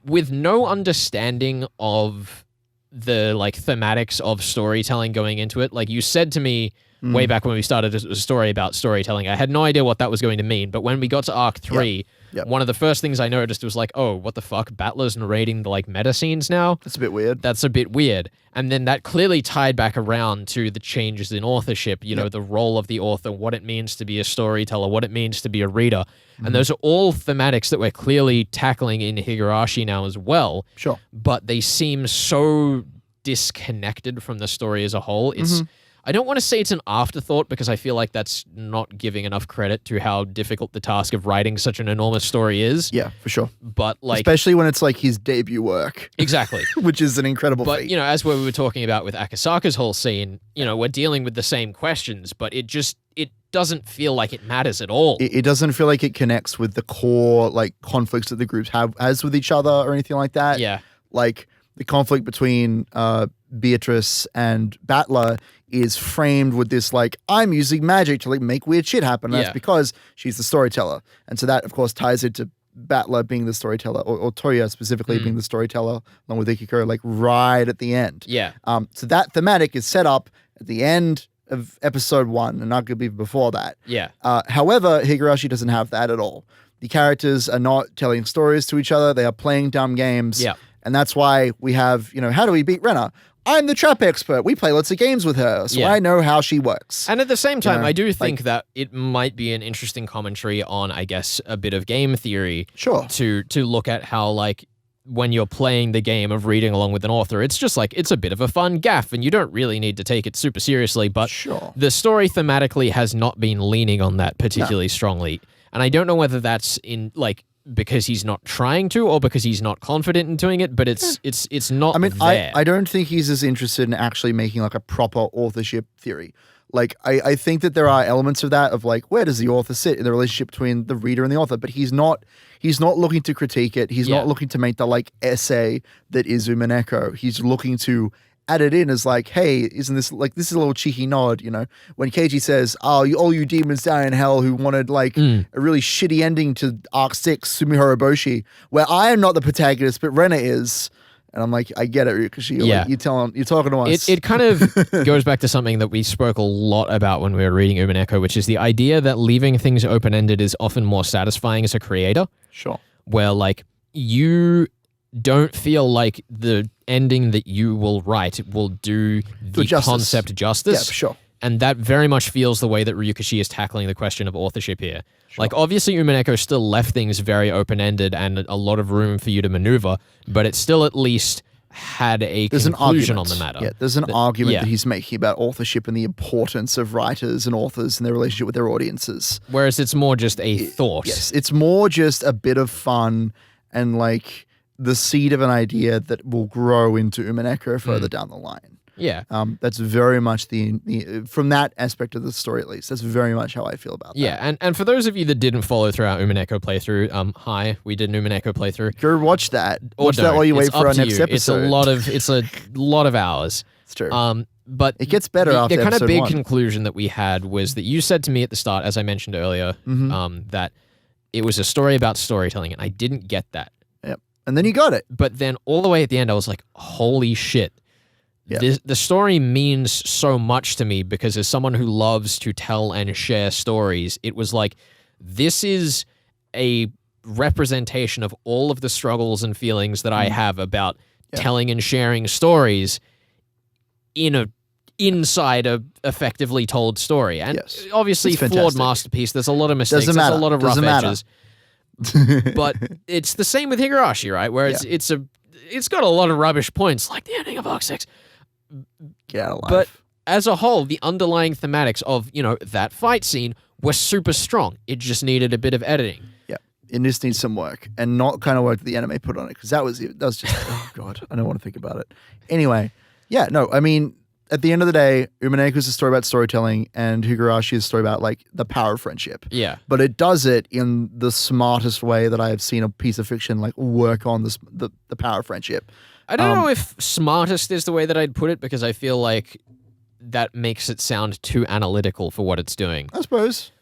with no understanding of the like thematics of storytelling going into it, like you said to me way back when we started a story about storytelling, I had no idea what that was going to mean. But when we got to arc 3, one of the first things I noticed was like, oh, what the fuck? Battler's narrating the like meta scenes now?
That's a bit weird.
That's a bit weird. And then that clearly tied back around to the changes in authorship, you know, the role of the author, what it means to be a storyteller, what it means to be a reader. And those are all thematics that we're clearly tackling in Higurashi now as well.
Sure.
But they seem so disconnected from the story as a whole. It's I don't want to say it's an afterthought, because I feel like that's not giving enough credit to how difficult the task of writing such an enormous story is.
Yeah, for sure.
But like,
especially when it's like his debut work.
Exactly.
Which is an incredible feat.
But, you know, as we were talking about with Akasaka's whole scene, you know, we're dealing with the same questions, but it doesn't feel like it matters at all.
It doesn't feel like it connects with the core like conflicts that the groups has with each other or anything like that.
Yeah.
Like the conflict between Beatrice and Battler is framed with this like, I'm using magic to like make weird shit happen. And that's because she's the storyteller. And so that of course ties into Battler being the storyteller, or Toya specifically being the storyteller, along with Ikiko, like right at the end.
Yeah.
So that thematic is set up at the end of episode 1 and arguably before that.
Yeah.
However, Higurashi doesn't have that at all. The characters are not telling stories to each other. They are playing dumb games.
Yeah.
And that's why we have, you know, how do we beat Rena? I'm the trap expert. We play lots of games with her, so I know how she works.
And at the same time, I do think that it might be an interesting commentary on, I guess, a bit of game theory.
Sure.
To look at how, like, when you're playing the game of reading along with an author, it's just like, it's a bit of a fun gaff, and you don't really need to take it super seriously, but the story thematically has not been leaning on that particularly strongly. And I don't know whether that's in, like, because he's not trying to or because he's not confident in doing it, but it's not.
I mean,
there.
I don't think he's as interested in actually making like a proper authorship theory. Like I think that there are elements of that, of like, where does the author sit in the relationship between the reader and the author, but he's not looking to critique it. He's not looking to make the like essay that is Umineko. He's looking to add it in as like, hey, isn't this like, this is a little cheeky nod, you know, when Keiji says, oh, all you demons down in hell who wanted like a really shitty ending to arc 6 Sumihiro Boshi, where I am not the protagonist but Rena is, and I'm like, I get it, Ryukashi. Like, you're talking to us.
It kind of goes back to something that we spoke a lot about when we were reading Umineko, which is the idea that leaving things open-ended is often more satisfying as a creator.
Sure.
Where like you don't feel like the ending that you will write will do the concept justice.
Yeah, for sure.
And that very much feels the way that Ryukishi is tackling the question of authorship here. Like, obviously, Umineko still left things very open-ended and a lot of room for you to maneuver, but it still at least had a conclusion on the matter.
Yeah, there's an argument that he's making about authorship and the importance of writers and authors and their relationship with their audiences.
Whereas it's more just a thought.
Yes, it's more just a bit of fun and like the seed of an idea that will grow into Umineko further down the line.
Yeah.
That's very much the from that aspect of the story, at least. That's very much how I feel about that.
Yeah, and for those of you that didn't follow through our Umineko playthrough, hi, we did an Umineko playthrough.
Go watch that.
Or
Watch that while you wait for our next episode.
It's a lot of hours.
It's true.
But
it gets better after
the kind of
episode
big
1.
conclusion that we had was that you said to me at the start, as I mentioned earlier, that it was a story about storytelling, and I didn't get that.
Yep. And then you got it.
But then all the way at the end, I was like, holy shit. Yeah. The story means so much to me because as someone who loves to tell and share stories, it was like, this is a representation of all of the struggles and feelings that I have about telling and sharing stories inside a effectively told story. And obviously flawed masterpiece. There's a lot of mistakes. There's a lot of rough edges. But it's the same with Higurashi, right? Where it's got a lot of rubbish points, like the ending of Arc 6.
Get out of life.
But as a whole, the underlying thematics of, that fight scene were super strong. It just needed a bit of editing.
Yeah. It just needs some work, and not kind of work that the anime put on it, because that was just, oh God, I don't want to think about it. Anyway, I mean, at the end of the day, Umineko is a story about storytelling, and Higurashi is a story about, like, the power of friendship.
Yeah.
But it does it in the smartest way that I have seen a piece of fiction, like, work on the power of friendship.
I don't know if smartest is the way that I'd put it, because I feel like that makes it sound too analytical for what it's doing.
I suppose.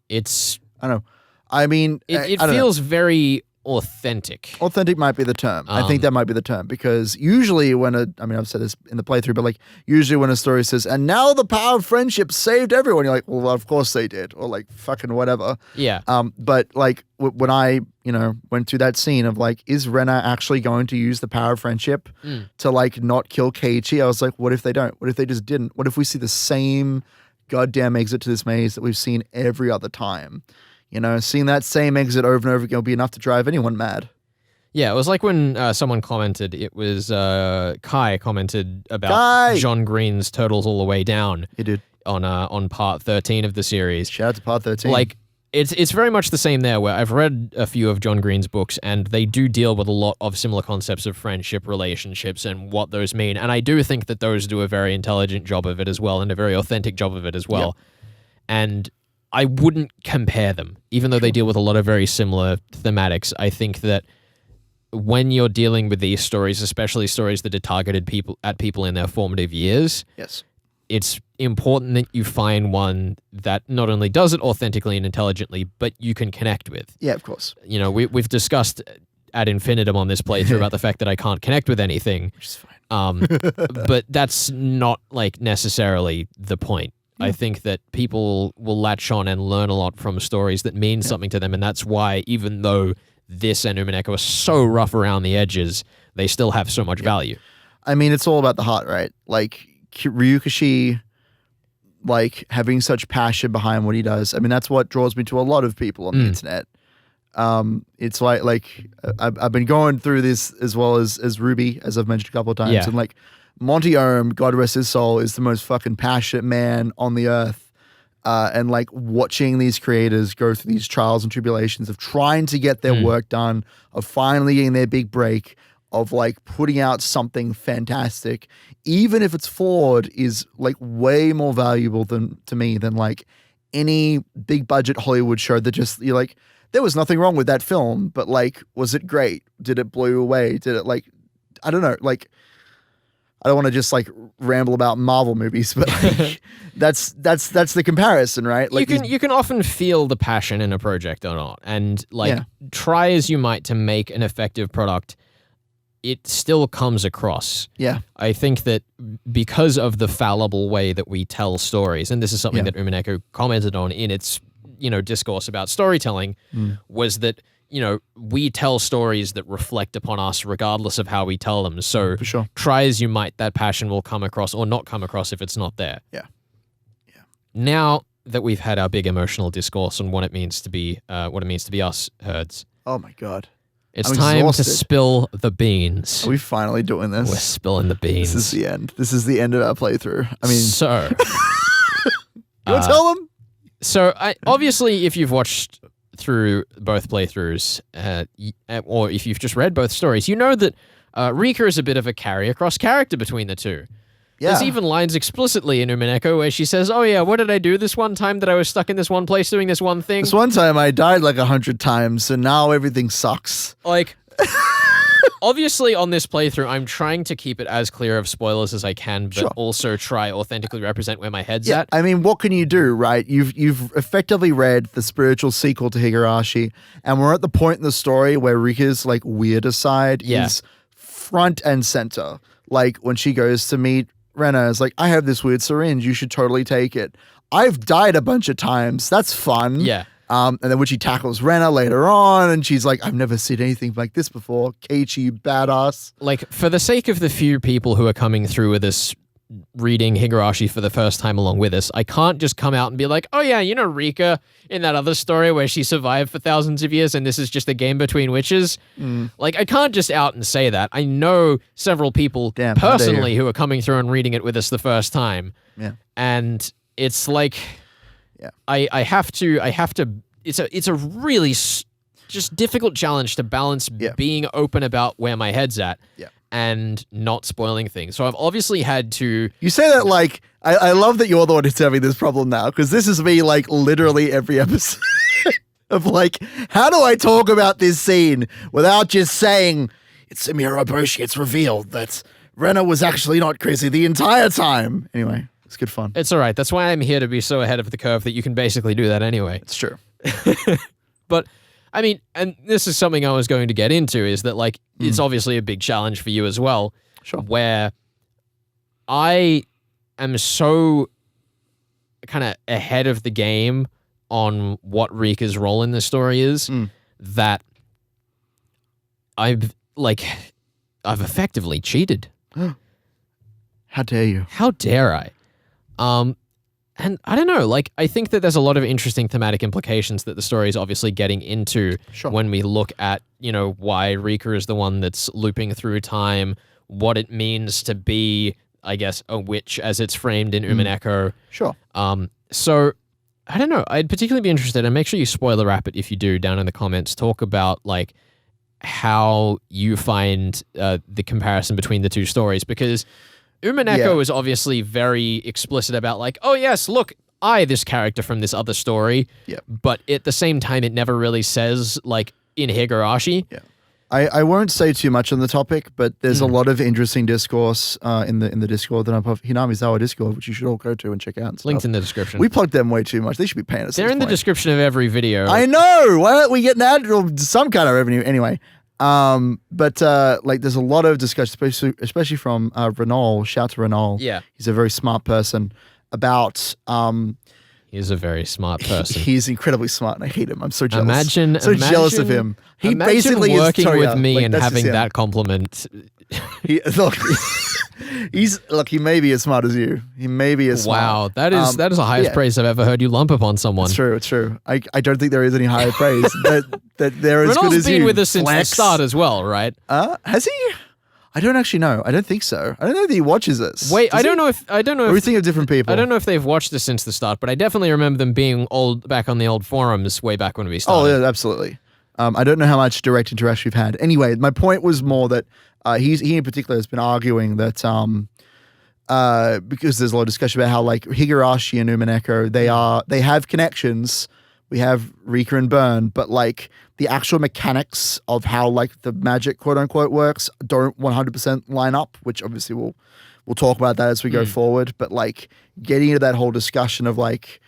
It's...
I don't know. I mean...
It feels very authentic.
Authentic might be the term. I think that might be the term, because usually when I've said this in the playthrough, but like usually when a story says, and now the power of friendship saved everyone, you're like, well, of course they did, or like fucking whatever.
Yeah.
But like when I, went through that scene of like, is Rena actually going to use the power of friendship to like not kill Keiichi? I was like, what if they don't? What if they just didn't? What if we see the same goddamn exit to this maze that we've seen every other time? Seeing that same exit over and over again will be enough to drive anyone mad.
Yeah, it was like when someone commented, it was Kai commented about John Green's Turtles All the Way Down.
He did.
On part 13 of the series.
Shout out to part 13.
Like, it's very much the same there, where I've read a few of John Green's books, and they do deal with a lot of similar concepts of friendship, relationships, and what those mean. And I do think that those do a very intelligent job of it as well, and a very authentic job of it as well. Yep. And I wouldn't compare them, even though they deal with a lot of very similar thematics. I think that when you're dealing with these stories, especially stories that are targeted at people in their formative years, it's important that you find one that not only does it authentically and intelligently, but you can connect with.
Yeah, of course.
We've discussed ad infinitum on this playthrough about the fact that I can't connect with anything.
Which is fine.
But that's not like necessarily the point. I think that people will latch on and learn a lot from stories that mean something to them, and that's why, even though this and Umineko are so rough around the edges, they still have so much value.
I mean, it's all about the heart, right? Like, Ryukishi, like, having such passion behind what he does. I mean, that's what draws me to a lot of people on the internet. It's like I've been going through this as well as Ruby, as I've mentioned a couple of times, and like, Monty Ohm, God rest his soul, is the most fucking passionate man on the earth. And like watching these creators go through these trials and tribulations of trying to get their work done, of finally getting their big break, of like putting out something fantastic, even if it's flawed, is like way more valuable to me than like any big budget Hollywood show that just, you're like, there was nothing wrong with that film, but like, was it great? Did it blow you away? Did it like, I don't know, like, I don't want to just like ramble about Marvel movies, but like, that's the comparison, right? Like,
you can often feel the passion in a project or not, and like try as you might to make an effective product, it still comes across.
Yeah,
I think that because of the fallible way that we tell stories, and this is something that Umineko commented on in its discourse about storytelling, was that we tell stories that reflect upon us regardless of how we tell them. So
for sure,
try as you might, that passion will come across or not come across if it's not there.
Yeah.
now that we've had our big emotional discourse on what it means to be us, Herds,
Oh my god.
it's
I'm
time
exhausted.
to spill the beans.
Are we finally doing this?
We're spilling the beans.
This is the end. This is the end of our playthrough. I mean,
so
you want to tell them?
So, obviously, if you've watched through both playthroughs, or if you've just read both stories, you know that Rika is a bit of a carry-across character between the two.
Yeah.
There's even lines explicitly in Umineko where she says, "Oh yeah, what did I do this one time that I was stuck in this one place doing this one thing?"
This one time I died like 100 times, and now everything sucks.
Like, obviously on this playthrough, I'm trying to keep it as clear of spoilers as I can, but also try authentically represent where my head's at.
I mean, what can you do, right? You've effectively read the spiritual sequel to Higurashi, and we're at the point in the story where Rika's like weirder side is front and center. Like when she goes to meet Rena, is like, I have this weird syringe, you should totally take it. I've died a bunch of times. That's fun.
Yeah.
And then when she tackles Rena later on, and she's like, I've never seen anything like this before. Keiichi, badass.
Like, for the sake of the few people who are coming through with us reading Higurashi for the first time along with us, I can't just come out and be like, oh yeah, you know Rika in that other story where she survived for thousands of years and this is just a game between witches. Like, I can't just out and say that. I know several people personally who are coming through and reading it with us the first time.
Yeah.
And it's like, I have to, it's a really just difficult challenge to balance being open about where my head's at.
Yeah.
And not spoiling things. So I've obviously had to...
You say that like, I love that you're the one who's having this problem now, because this is me like literally every episode of like, how do I talk about this scene without just saying, it's Samira Oboshi, it's revealed that Rena was actually not crazy the entire time. Anyway, it's good fun.
It's all right. That's why I'm here to be so ahead of the curve that you can basically do that anyway.
It's true.
But... I mean, and this is something I was going to get into, is that, like, it's obviously a big challenge for you as well.
Sure.
Where I am so kind of ahead of the game on what Rika's role in the story is that I've effectively cheated.
How dare you?
How dare I? And I don't know, like, I think that there's a lot of interesting thematic implications that the story is obviously getting into when we look at, you know, why Rika is the one that's looping through time, what it means to be, I guess, a witch as it's framed in Umineko.
Sure.
So, I don't know, I'd particularly be interested, and make sure you spoiler wrap it if you do down in the comments, talk about, like, how you find the comparison between the two stories, because... Umineko is obviously very explicit about like, oh yes, look, this character from this other story.
Yeah.
But at the same time, it never really says, like, in Higurashi.
Yeah. I won't say too much on the topic, but there's a lot of interesting discourse in the Discord that I'm part of, Hinamizawa Discord, which you should all go to and check out. And
Linked in the description.
We plugged them way too much. They should be paying us.
They're in the description of every video.
I know. Why aren't we getting ad or some kind of revenue anyway? But like there's a lot of discussion, especially from Renal. Shout to Renal.
Yeah.
He's a very smart person about
He's a very smart person.
He's incredibly smart and I hate him. I'm so jealous.
Imagine
jealous of him. He basically
working
is Toya.
with me
like,
and having that compliment.
He may be as smart as you. He may be as smart.
Wow, that is the highest praise I've ever heard you lump upon someone.
It's true. It's true. I don't think there is any higher praise that they're as good as you.
Renal's been with us since the start as well, right?
Has he? I don't actually know. I don't think so. I don't know that he watches us.
Wait, I don't know if
Or we think of different people.
I don't know if they've watched this since the start, but I definitely remember them being back on the old forums way back when we started.
Oh yeah, absolutely. I don't know how much direct interaction we've had. Anyway, my point was more that he in particular has been arguing that because there's a lot of discussion about how like Higurashi and Umineko, they have connections. We have Rika and Burn, but like the actual mechanics of how like the magic quote unquote works don't 100% line up, which obviously we'll talk about that as we go forward. But like getting into that whole discussion of like,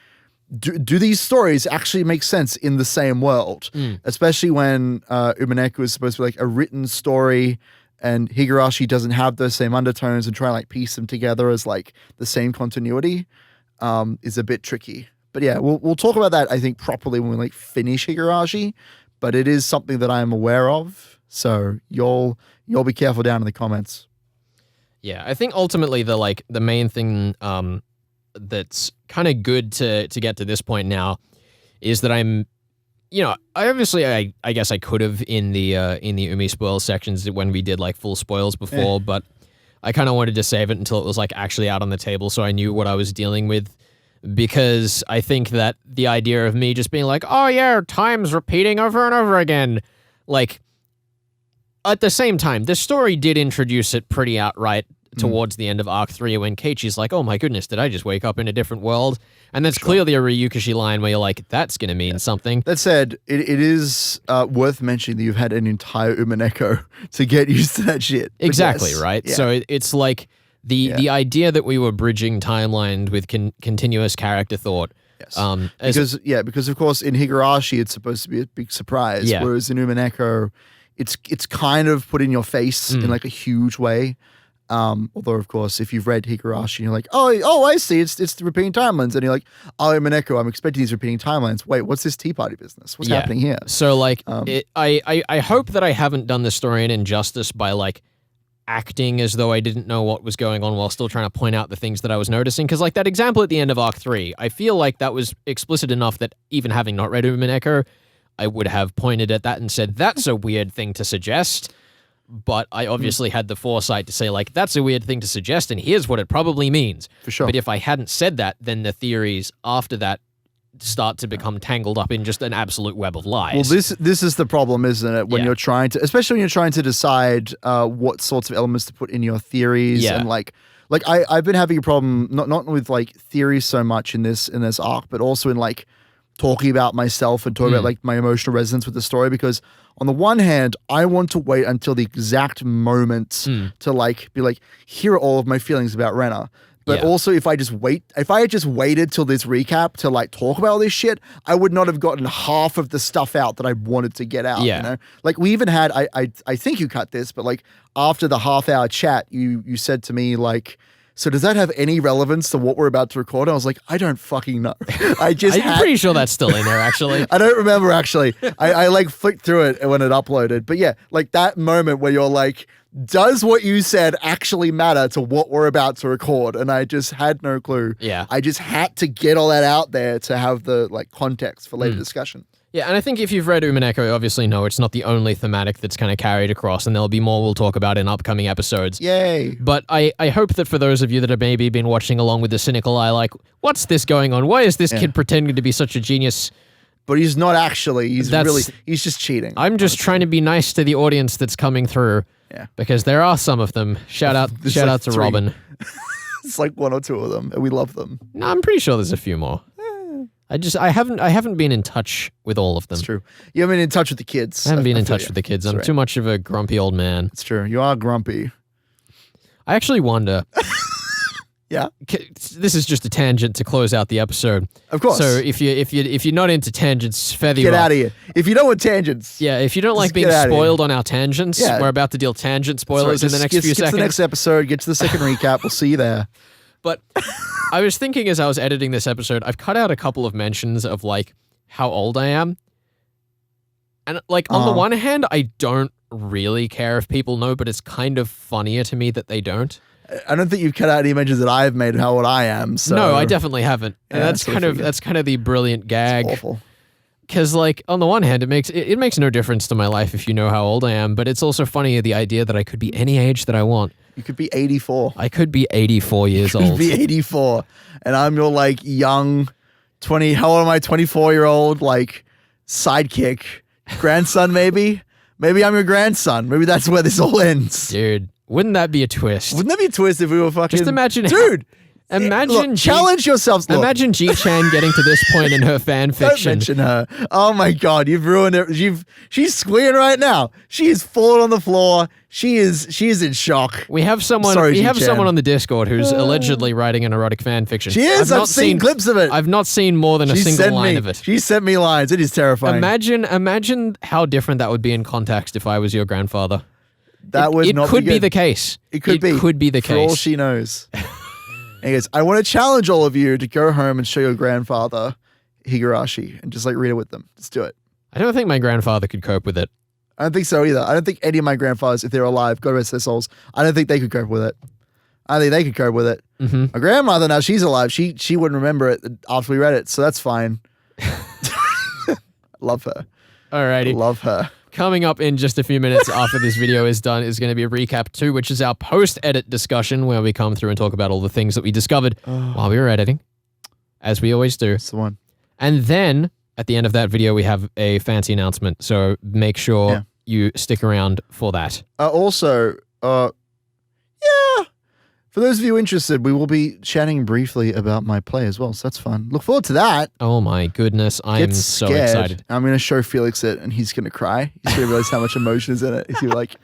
do these stories actually make sense in the same world? Especially when Umineko is supposed to be like a written story and Higurashi doesn't have those same undertones, and try and like piece them together as like the same continuity is a bit tricky. But yeah, we'll talk about that, I think, properly when we like finish Higurashi. But it is something that I am aware of. So you'll be careful down in the comments.
Yeah, I think ultimately the main thing that's kind of good to get to this point now is that I'm, I guess I could have in the Umi spoil sections when we did like full spoils before, but I kind of wanted to save it until it was like actually out on the table so I knew what I was dealing with, because I think that the idea of me just being like, oh yeah, time's repeating over and over again, like, at the same time, the story did introduce it pretty outright towards the end of Arc 3 when Keiichi's like, oh my goodness, did I just wake up in a different world? And that's clearly a Ryukishi line where you're like, that's going to mean something.
That said, it is worth mentioning that you've had an entire Umineko to get used to that shit. But
Exactly,
yes.
right?
Yeah.
So it's like the idea that we were bridging timeline with continuous character thought.
Yes. Because of course in Higurashi it's supposed to be a big surprise, whereas in Umineko it's kind of put in your face in like a huge way. Although of course if you've read Higurashi and you're like, oh I see, it's the repeating timelines, and you're like, oh Umineko, I'm expecting these repeating timelines. Wait, what's this tea party business? What's happening here?
So like I hope that I haven't done the story an injustice by like acting as though I didn't know what was going on while still trying to point out the things that I was noticing. Because like that example at the end of Arc 3, I feel like that was explicit enough that even having not read Umineko, I would have pointed at that and said, that's a weird thing to suggest. But I obviously had the foresight to say, like, that's a weird thing to suggest, and here's what it probably means.
For sure.
But if I hadn't said that, then the theories after that start to become tangled up in just an absolute web of lies.
Well, this is the problem, isn't it? When you're trying to, especially when you're trying to decide what sorts of elements to put in your theories, and like I've been having a problem not with like theories so much in this arc, but also in like talking about myself and talking about like my emotional resonance with the story, because on the one hand, I want to wait until the exact moment to like be like, here are all of my feelings about Renna. But also if I had just waited till this recap to like talk about all this shit, I would not have gotten half of the stuff out that I wanted to get out. You know? Like we even had, I think you cut this, but like after the half-hour chat, you said to me like, so does that have any relevance to what we're about to record? And I was like, I don't fucking know. I'm
pretty sure that's still in there, actually.
I don't remember, actually. I like flicked through it when it uploaded. But yeah, like that moment where you're like, does what you said actually matter to what we're about to record? And I just had no clue.
Yeah.
I just had to get all that out there to have the like context for later discussion.
Yeah, and I think if you've read Umineko, you obviously know it's not the only thematic that's kind of carried across, and there'll be more we'll talk about in upcoming episodes.
Yay!
But I hope that for those of you that have maybe been watching along with the cynical eye, like, what's this going on? Why is this kid pretending to be such a genius?
But he's not actually. He's just cheating.
I'm just trying to be nice to the audience that's coming through.
Yeah.
Because there are some of them. Shout out to Robin.
It's like one or two of them, and we love them.
No, I'm pretty sure there's a few more. I haven't been in touch with all of them.
It's true. You haven't been in touch with the kids.
I haven't been in touch with the kids. I'm too much of a grumpy old man.
It's true. You are grumpy.
I actually wonder.
Yeah.
This is just a tangent to close out the episode.
Of course.
So if you're not into tangents, feather
get out of here. If you don't want tangents.
Yeah, if you don't like being spoiled on our tangents, we're about to deal tangent spoilers in the next few seconds.
Get to the next episode, get to the second recap. We'll see you there.
But I was thinking as I was editing this episode, I've cut out a couple of mentions of like how old I am. And like on the one hand, I don't really care if people know, but it's kind of funnier to me that they don't.
I don't think you've cut out any mentions that I've made of how old I am. So.
No, I definitely haven't. And that's kind of the brilliant gag.
It's awful.
Because like on the one hand, it makes no difference to my life if you know how old I am, but it's also funny the idea that I could be any age that I want.
You could be 84.
I could be 84 years old.
You could be 84. And I'm your like young 20, how old am I? 24-year-old like sidekick. Grandson maybe? Maybe I'm your grandson. Maybe that's where this all ends.
Dude, wouldn't that be a twist?
Wouldn't that be a twist if we were fucking...
Just imagine...
Dude!
Imagine
challenge yourselves. Look.
Imagine G-Chan getting to this point in her fan fiction.
Don't mention her. Oh my god, you've ruined it. She's squealing right now. She is falling on the floor. She is in shock.
We have someone. Someone on the Discord who's allegedly writing an erotic fan fiction.
She is. I've seen clips of it.
I've not seen more than a single line of it.
She sent me lines. It is terrifying.
Imagine how different that would be in context if I was your grandfather.
That would not be good.
It could be the case.
It could be the case. For all she knows. And he goes, I want to challenge all of you to go home and show your grandfather Higurashi and just like read it with them. Just do it.
I don't think my grandfather could cope with it.
I don't think so either. I don't think any of my grandfathers, if they're alive, God rest their souls, I don't think they could cope with it. I think they could cope with it.
Mm-hmm.
My grandmother, now she's alive. She wouldn't remember it after we read it, so that's fine. Love her.
Alrighty.
Love her.
Coming up in just a few minutes after this video is done is going to be a recap 2, which is our post-edit discussion where we come through and talk about all the things that we discovered while we were editing, as we always do.
That's the one.
And then at the end of that video, we have a fancy announcement. So make sure you stick around for that.
Also, for those of you interested, we will be chatting briefly about my play as well. So that's fun. Look forward to that.
Oh my goodness. I am so excited.
I'm going to show Felix it and he's going to cry. He's going to realize how much emotion is in it. He's going to be like,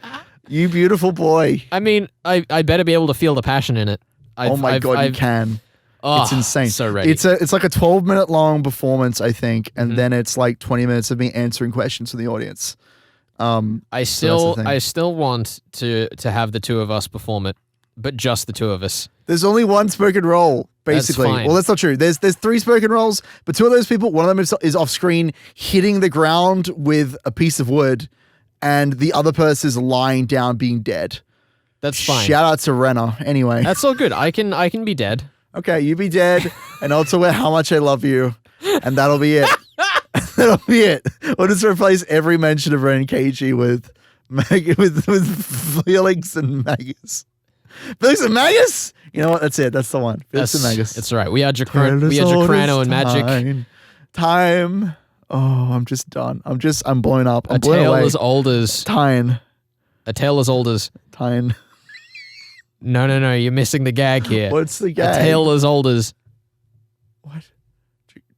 you beautiful boy.
I mean, I better be able to feel the passion in it.
Oh my God, you can.
Oh,
it's insane.
So ready.
It's like a 12-minute long performance, I think. And then it's like 20 minutes of me answering questions from the audience.
I still want to have the two of us perform it. But just the two of us.
There's only one spoken role, basically.
That's fine.
Well, that's not true. There's 3 spoken roles, but 2 of those people, one of them is off screen hitting the ground with a piece of wood, and the other person is lying down being dead.
That's fine.
Shout out to Renner. Anyway.
That's all good. I can be dead.
Okay, you be dead, and I'll talk about how much I love you, and that'll be it. That'll be it. We'll just replace every mention of Ren and KG with Felix and Magus. Felix and Magus? You know what? That's it. That's the one. Felix and Magus.
It's right. We are Jokrano and Magic.
Time. Oh, I'm just done. I'm blown up. I'm blown
tale
away.
as old as
Time.
A tale as old as
Time.
No. You're missing the gag here.
What's the gag?
A tale as old as
what?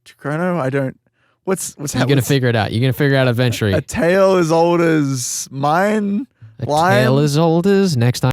Jokrano? I don't. What's
You're gonna figure it out. You're gonna figure out eventually.
A tale as old as mine.
A tale as old as next time.